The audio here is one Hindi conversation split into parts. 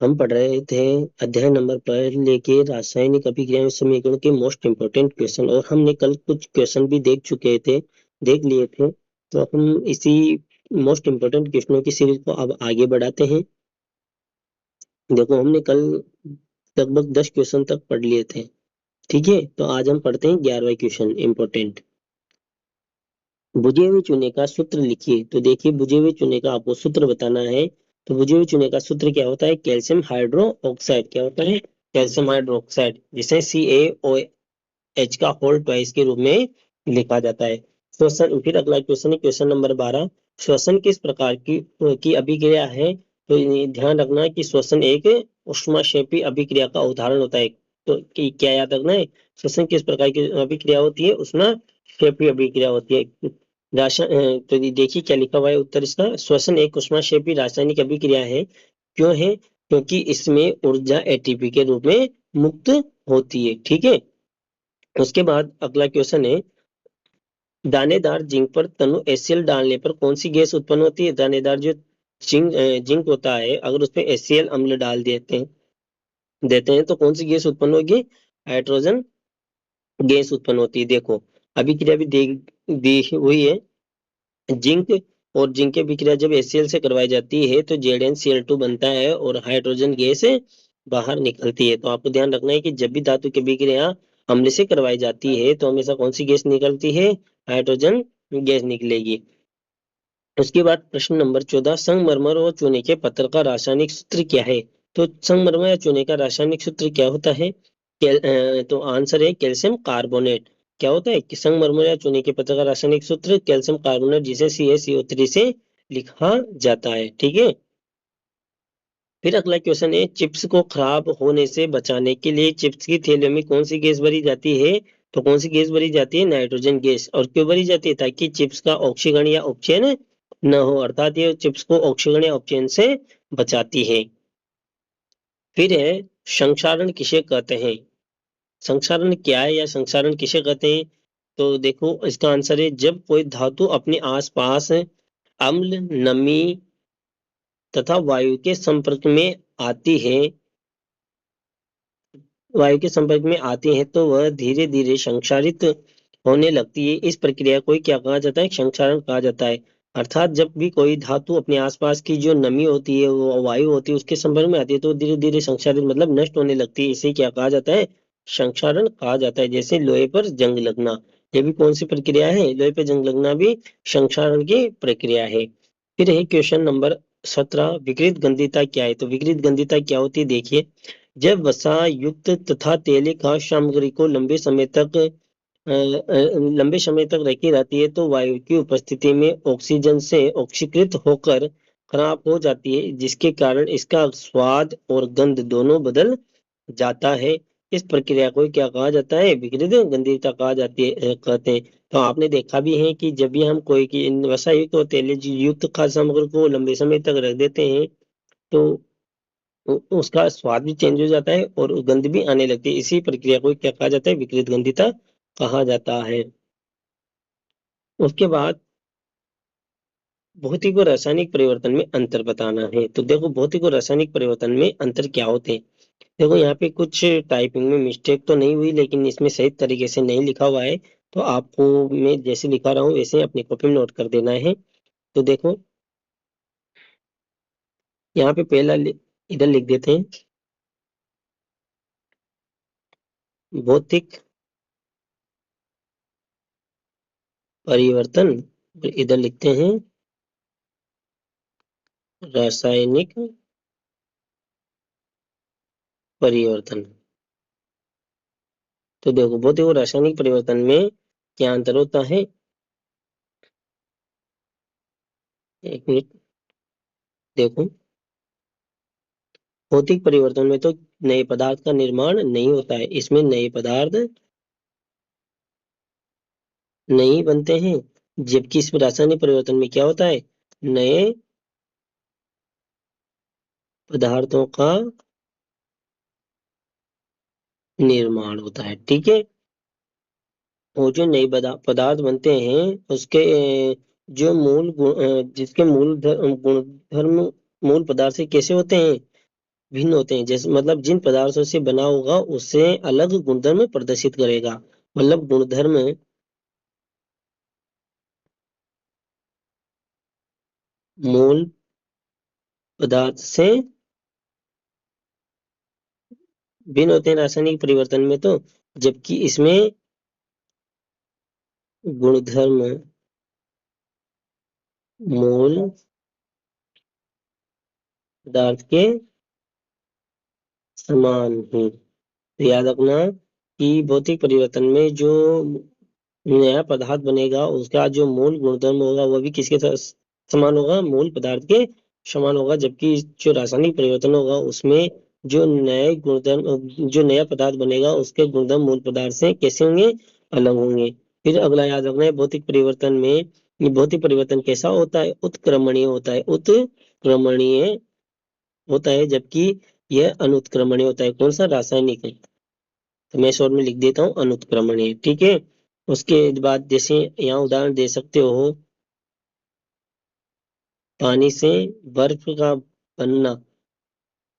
हम पढ़ रहे थे अध्याय नंबर पर लेके रासायनिक अभिक्रिया समीकरण के मोस्ट इम्पोर्टेंट क्वेश्चन, और हमने कल कुछ क्वेश्चन भी देख लिए थे। तो हम इसी मोस्ट इम्पोर्टेंट क्वेश्चनों की सीरीज को अब आगे बढ़ाते हैं। देखो, हमने कल लगभग 10 क्वेश्चन तक पढ़ लिए थे। ठीक है, तो आज हम पढ़ते हैं 11वां क्वेश्चन इम्पोर्टेंट। बुझे हुए चूने का सूत्र लिखिए। तो देखिए, बुझे हुए चूने का आपको सूत्र बताना है। तो बुझे हुए चूने का सूत्र क्या होता है? Calcium hydro oxide. क्या होता है? कैल्शियम हाइड्रो ऑक्साइड, जिसे CaOH का होल ट्वाइस के रूप में लिखा जाता है। श्वसन, फिर अगला क्वेश्चन है क्वेश्चन नंबर 12। श्वसन किस प्रकार की अभिक्रिया है? तो ये ध्यान रखना कि श्वसन एक ऊष्माक्षेपी अभिक्रिया का उदाहरण होता है। तो क्या याद रखना है? श्वसन किस प्रकार की अभिक्रिया होती है? ऊष्माक्षेपी अभिक्रिया होती है। तो ये देखिए क्या लिखा हुआ है उत्तर इसका। श्वसन एक ऊष्माक्षेपी रासायनिक अभिक्रिया है। क्यों है? क्योंकि इसमें ऊर्जा ATP के रूप में मुक्त होती है। ठीक है। उसके बाद अगला क्वेश्चन है, दानेदार जिंक पर तनु HCl डालने पर कौन सी गैस उत्पन्न होती है? दानेदार जो जिंक होता है, अगर उसमें HCl अम्ल डाल देते हैं तो कौन सी गैस उत्पन्न होगी? हाइड्रोजन गैस उत्पन्न होती है। देखो, अभिक्रिया भी दी हुई है। जिंक और जिंक की अभिक्रिया जब HCl से करवाई जाती है तो ZnCl2 बनता है और हाइड्रोजन गैस बाहर निकलती है। तो आपको ध्यान रखना है कि जब भी धातु की अभिक्रिया अम्ल से करवाई जाती है तो हमेशा कौन सी गैस निकलती है? हाइड्रोजन गैस निकलेगी। उसके बाद प्रश्न नंबर 14, संगमरमर और चूने के पत्थर का रासायनिक सूत्र क्या है? तो संगमरमर या चूने का रासायनिक सूत्र क्या होता है? तो आंसर है कैल्शियम कार्बोनेट। क्या होता है कि संगमरमर या चूने के पत्थर का रासायनिक सूत्र कैल्शियम कार्बोनेट, जिसे CaCO3 से लिखा जाता है। ठीक है। फिर अगला क्वेश्चन है, चिप्स को खराब होने से बचाने के लिए चिप्स की थैलियों में कौन सी गैस भरी जाती है? तो कौन सी गैस भरी जाती है? Nitrogen gas. और क्यों भरी जाती है? ताकि चिप्स का ऑक्सीकरण या अपचयन न हो, अर्थात ये चिप्स को ऑक्सीकरण या अपचयन से बचाती है। फिर है, संक्षारण किसे कहते हैं? संक्षारण क्या है या संक्षारण किसे कहते हैं? तो देखो, इसका आंसर है जब कोई धातु अपने आसपास अम्ल, नमी तथा वायु के संपर्क में आती है तो वह धीरे धीरे संक्षारित होने लगती है। इस प्रक्रिया को क्या कहा जाता है? संक्षारण कहा जाता है। अर्थात जब भी कोई धातु अपने आसपास की जो नमी होती है, वो वायु होती है, उसके संपर्क में आती है तो धीरे धीरे संक्षारित मतलब नष्ट होने लगती है। इसे क्या कहा जाता है? संक्षारण कहा जाता है। जैसे लोहे पर जंग लगना, ये भी कौन सी प्रक्रिया है? लोहे पर जंग लगना भी संक्षारण की प्रक्रिया है। फिर है क्वेश्चन नंबर 17, विकृत गंधिता क्या है? तो विकृत गंधिता क्या होती है? देखिए, जब वसा युक्त तथा तेली खाद्य सामग्री को लंबे समय तक रखी रहती है तो वायु की उपस्थिति में ऑक्सीजन से ऑक्सीकृत होकर खराब हो जाती है, जिसके कारण इसका स्वाद और गंध दोनों बदल जाता है। इस प्रक्रिया को क्या कहा जाता है? विकृत गंधिता कहा जाती है कहते हैं। तो आपने देखा भी है कि जब भी हम कोई की वसा युक्त और तेल युक्त खाद्य सामग्री को लंबे समय तक रख देते हैं तो उसका स्वाद भी चेंज हो जाता है और गंध भी आने लगती है। इसी प्रक्रिया को क्या कहा जाता है? विकृत गंधिता कहा जाता है। उसके बाद भौतिक और रासायनिक परिवर्तन में अंतर बताना है। तो देखो, भौतिक और रासायनिक परिवर्तन में अंतर क्या होते हैं? देखो, यहाँ पे कुछ टाइपिंग में मिस्टेक तो नहीं हुई, लेकिन इसमें सही तरीके से नहीं लिखा हुआ है। तो आपको मैं जैसे लिखा रहा हूँ वैसे अपनी कॉपी में नोट कर देना है। तो देखो, यहाँ पे इधर लिख देते हैं भौतिक परिवर्तन, इधर लिखते हैं रासायनिक परिवर्तन। तो देखो, भौतिक और रासायनिक परिवर्तन में क्या अंतर होता है? एक मिनट, देखो, भौतिक परिवर्तन में तो नए पदार्थ का निर्माण नहीं होता है, इसमें नए पदार्थ नहीं बनते हैं। जबकि इस रासायनिक परिवर्तन में क्या होता है? नए पदार्थों का निर्माण होता है। ठीक है। वो जो नए पदार्थ बनते हैं उसके जो जिसके गुणधर्म मूल पदार्थ से कैसे होते हैं? भिन्न होते हैं, जैसे मतलब जिन पदार्थों से बना होगा उससे अलग गुणधर्म प्रदर्शित करेगा। मतलब गुणधर्म मूल पदार्थ से भिन्न होते हैं रासायनिक परिवर्तन में, तो जबकि इसमें गुणधर्म मूल पदार्थ के समान है। तो याद रखना कि भौतिक परिवर्तन में जो नया पदार्थ बनेगा उसका जो मूल गुणधर्म होगा वो भी किसके समान होगा, मूल पदार्थ के समान होगा, जबकि जो रासायनिक परिवर्तन होगा उसमें जो नए गुणधर्म जो नया पदार्थ बनेगा उसके गुणधर्म मूल पदार्थ से कैसे होंगे, अलग होंगे। फिर अगला याद रखना है भौतिक परिवर्तन में, ये भौतिक परिवर्तन कैसा होता है, उत्क्रमणीय होता है, उत्क्रमणीय होता है, जबकि यह अनुत्क्रमणीय होता है। कौन सा, रासायनिक है। तो मैं शॉर्ट में लिख देता हूँ अनुत्क्रमणीय, ठीक है। उसके बाद जैसे यहाँ उदाहरण दे सकते हो, पानी से बर्फ का बनना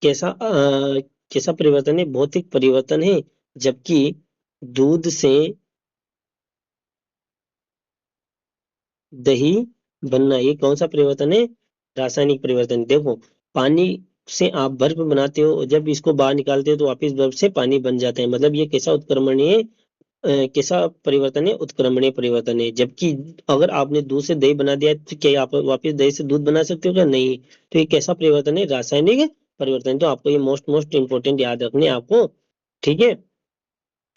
कैसा परिवर्तन है, भौतिक परिवर्तन है। जबकि दूध से दही बनना ये कौन सा परिवर्तन है, रासायनिक परिवर्तन। देखो पानी से आप बर्फ बनाते हो, जब इसको बाहर निकालते हो तो वापिस बर्फ से पानी बन जाता है, मतलब ये कैसा उत्क्रमणीय कैसा परिवर्तन है, उत्क्रमणीय परिवर्तन है। जबकि अगर आपने दूध से दही बना दिया तो क्या आप वापस दही से दूध बना सकते हो क्या, नहीं। तो ये कैसा परिवर्तन है, रासायनिक परिवर्तन। तो आपको ये मोस्ट मोस्ट इंपोर्टेंट याद रखने हैं आपको, ठीक है।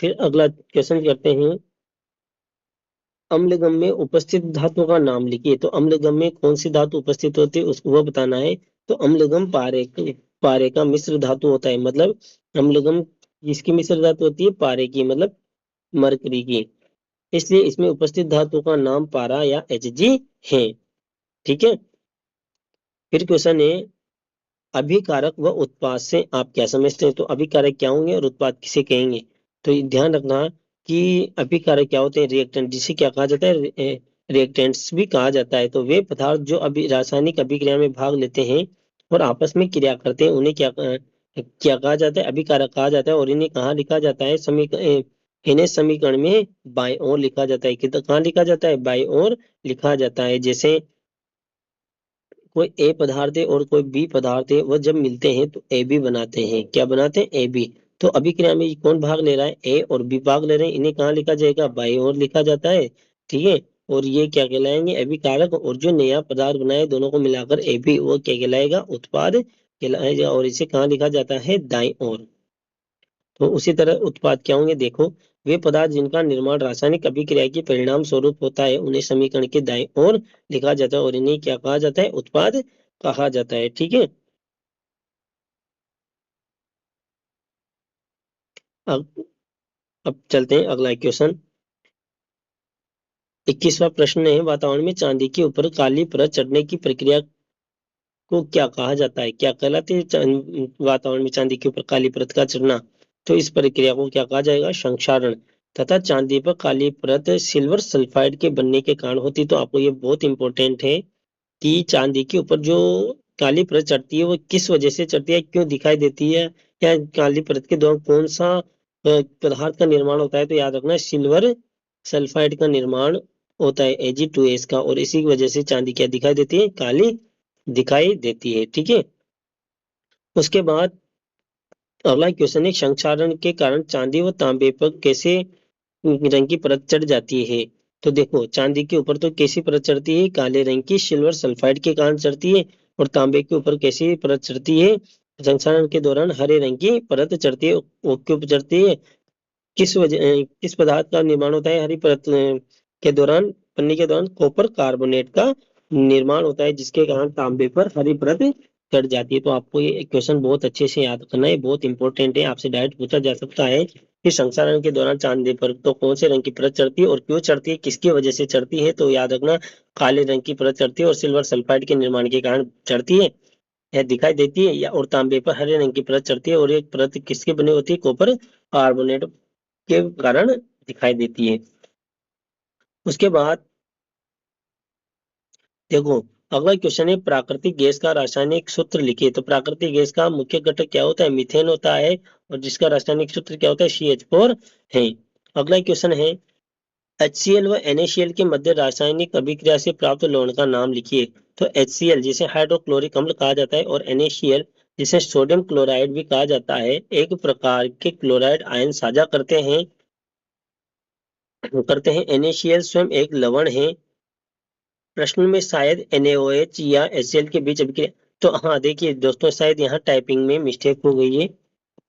फिर अगला क्वेश्चन करते हैं, अम्लगम में उपस्थित धातुओं का नाम लिखिए। तो अम्लगम में कौन सी धातु उपस्थित होती है उसको वो बताना है। तो अम्लगम पारे का मिश्र धातु होता है, मतलब अम्लगम किसकी मिश्र धातु होती है, पारे की, मतलब मरकरी की। इसलिए इसमें उपस्थित धातु का नाम पारा या Hg है, ठीक है। फिर क्वेश्चन है, अभिकारक व उत्पाद से आप क्या समझते हैं। तो अभिकारक क्या होंगे और उत्पाद किसे कहेंगे। तो ये ध्यान रखना कि अभिकारक क्या होते हैं, रिएक्टेंट, जिसे क्या कहा जाता है, रिएक्टेंट्स भी कहा जाता है। तो वे पदार्थ जो अभी रासायनिक अभिक्रिया में भाग लेते हैं और आपस में क्रिया करते हैं उन्हें क्या कहा जाता है, अभिकारक कहा जाता है। और इन्हें कहाँ लिखा जाता है, इन्हें समीकरण में बाईं ओर लिखा जाता है। कितना कहाँ लिखा जाता है, बाईं ओर लिखा जाता है। जैसे कोई ए पदार्थ है और कोई बी पदार्थ है, वह जब मिलते हैं तो ए बी बनाते हैं। क्या बनाते हैं, ए बी। तो अभिक्रिया में कौन भाग ले रहा है, ए और बी भाग ले रहे हैं, इन्हें कहाँ लिखा जाएगा, बाईं ओर लिखा जाता है, ठीक है। और ये क्या कहलाएंगे, अभिकारक। और जो नया पदार्थ बनाए दोनों को मिलाकर ए बी, वो क्या कहलाएगा, उत्पाद कहलाएगा। और इसे कहाँ लिखा जाता है, दाईं ओर। तो उसी तरह उत्पाद क्या होंगे, देखो वे पदार्थ जिनका निर्माण रासायनिक अभिक्रिया के परिणाम स्वरूप होता है उन्हें समीकरण के दाईं ओर लिखा जाता है और इन्हें क्या कहा जाता है, उत्पाद कहा जाता है, ठीक है। अब अब चलते हैं अगला क्वेश्चन। 21वां प्रश्न है, वातावरण में चांदी के ऊपर काली परत चढ़ने की प्रक्रिया को क्या कहा जाता है। क्या कहलाती है वातावरण में चांदी के ऊपर काली परत का चढ़ना। तो इस प्रक्रिया को क्या कहा जाएगा, संक्षारण। तथा चांदी पर काली परत सिल्वर सल्फाइड के बनने के कारण होती। तो आपको ये बहुत इंपॉर्टेंट है कि चांदी के ऊपर जो काली परत चढ़ती है वो किस वजह से चढ़ती है, क्यों दिखाई देती है, या काली परत के दौरान कौन सा पदार्थ का निर्माण होता है। तो याद रखना सिल्वर सल्फाइड का निर्माण होता है, Ag2S का। और इसी की वजह से चांदी क्या दिखाई देती है, काली दिखाई देती है, ठीक है। उसके बाद अगला क्वेश्चन है, संक्षारण के कारण चांदी व तांबे पर कैसे रंग की परत चढ़ जाती है। तो देखो चांदी के ऊपर तो कैसी परत चढ़ती है, काले रंग की सिल्वर सल्फाइड के कारण चढ़ती है। और तांबे के ऊपर कैसी परत चढ़ती है, संक्षारण के दौरान हरे रंग की परत चढ़ती है। वो क्यों चढ़ती है, किस पदार्थ का निर्माण होता है हरी परत के दौरान, बनने के दौरान कॉपर कार्बोनेट का निर्माण होता है, जिसके कारण तांबे पर हरी परत चढ़ जाती है। तो आपको ये क्वेश्चन बहुत अच्छे से याद करना है, बहुत इंपॉर्टेंट है, आपसे डायरेक्ट पूछा जा सकता है कि संक्षारण के दौरान चांदी पर तो कौन से रंग की परत चढ़ती है और क्यों चढ़ती है, किसकी वजह से चढ़ती है। तो याद रखना काले रंग की परत चढ़ती है और सिल्वर सल्फाइड के निर्माण के कारण चढ़ती है, यह दिखाई देती है। या और तांबे पर हरे रंग की परत चढ़ती है और एक परत किसके बनी होती है, कॉपर कार्बोनेट के कारण दिखाई देती है। उसके बाद देखो अगला क्वेश्चन है प्राकृतिक गैस का रासायनिक सूत्र लिखिए। तो प्राकृतिक गैस का मुख्य घटक क्या होता है? मीथेन होता है और जिसका रासायनिक सूत्र क्या होता है? CH4 है। अगला क्वेश्चन है HCl व NaCl के मध्य रासायनिक अभिक्रिया से प्राप्त लवण का नाम लिखिए। तो HCl जिसे हाइड्रोक्लोरिक अम्ल कहा जाता है और NaCl जिसे सोडियम क्लोराइड भी कहा जाता है, एक प्रकार के क्लोराइड आयन साझा करते हैं। NaCl स्वयं एक लवण है। प्रश्न में शायद NaOH या HCl के बीच अभिक्रिया, तो हाँ देखिए दोस्तों, शायद यहाँ टाइपिंग में मिस्टेक हो गई है।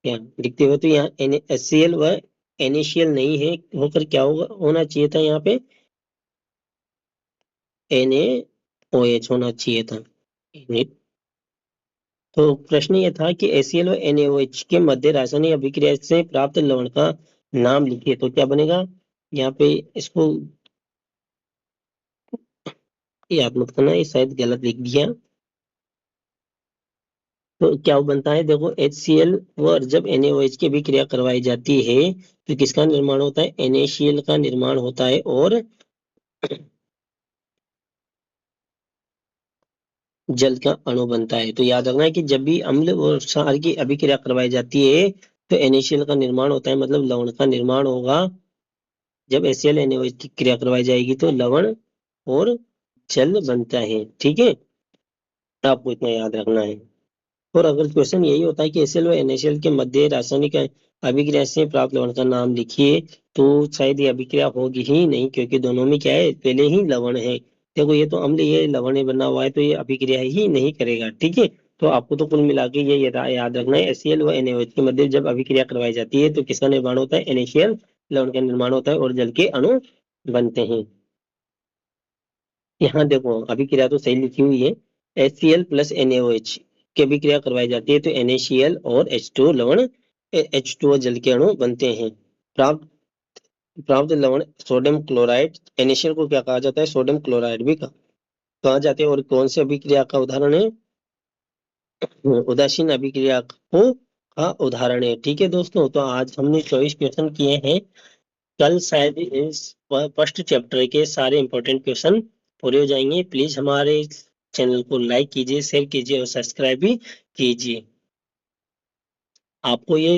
यहाँ लिखते हुए तो यहाँ HCl व NaCl नहीं है, होकर क्या होना चाहिए था? यहाँ पे NaOH होना चाहिए था। तो प्रश्न ये था कि HCl और NaOH के मध्य रासायनिक अभिक्रिया से प्राप्त लवण का नाम लिखिए। तो क्या बनेगा? यहाँ पे इसको याद मत करना, ये शायद गलत लिख दिया। तो क्या बनता है? देखो HCl व जब NaOH की अभिक्रिया करवाई जाती है तो किसका निर्माण होता है? NaCl का निर्माण होता है और जल का अणु बनता है। तो याद रखना है कि जब भी अम्ल और क्षार की अभिक्रिया करवाई जाती है तो NaCl का निर्माण होता है, मतलब लवण का निर्माण होगा। जब HCl NaOH की क्रिया करवाई जाएगी तो लवण और जल बनता है। ठीक है, आपको इतना याद रखना है। और अगर क्वेश्चन यही होता है कि HCl व NaCl के मध्य रासायनिक अभिक्रिया से प्राप्त लवण का नाम लिखिए, तो शायद ये अभिक्रिया होगी ही नहीं, क्योंकि दोनों में क्या है? पहले ही लवण है। देखो ये तो अम्ल, ये लवण है बना हुआ है, तो ये अभिक्रिया ही नहीं करेगा। ठीक है, तो आपको तो कुल मिला के ये याद रखना है, HCl व NaOH के मध्य जब अभिक्रिया करवाई जाती है तो किसका निर्माण होता है? NaCl लवण का निर्माण होता है और जल के अणु बनते हैं। यहाँ देखो अभिक्रिया तो सही लिखी हुई है। HCl प्लस NaOH की अभिक्रिया करवाई जाती है तो NaCl और H2 लवण H2O जल के अणु बनते हैं। प्राप्त प्राप्त लवण सोडियम क्लोराइड, NaCl को क्या कहा जाता है? सोडियम क्लोराइड भी कहा जाता है। और कौन सी अभिक्रिया का उदाहरण है? उदासीन अभिक्रिया को का उदाहरण है। ठीक है दोस्तों, तो आज हमने 24 क्वेश्चन किए हैं। कल शायद इस फर्स्ट चैप्टर के सारे इंपॉर्टेंट क्वेश्चन पूरे हो जाएंगे। प्लीज हमारे चैनल को लाइक कीजिए, शेयर कीजिए और सब्सक्राइब भी कीजिए। आपको ये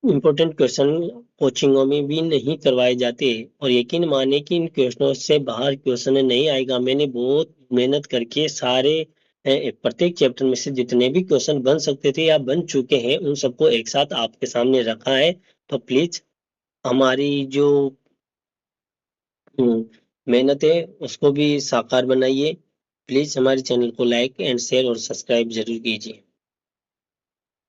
इंपॉर्टेंट क्वेश्चन कोचिंगों में भी नहीं करवाए जाते और यकीन माने कि इन क्वेश्चनों से बाहर क्वेश्चन नहीं आएगा। मैंने बहुत मेहनत करके सारे प्रत्येक चैप्टर में से जितने भी क्वेश्चन बन सकते थे या बन चुके हैं उन सबको एक साथ आपके सामने रखा है। तो प्लीज हमारी जो मेहनत है उसको भी साकार बनाइए। प्लीज हमारे चैनल को लाइक एंड शेयर और सब्सक्राइब जरूर कीजिए।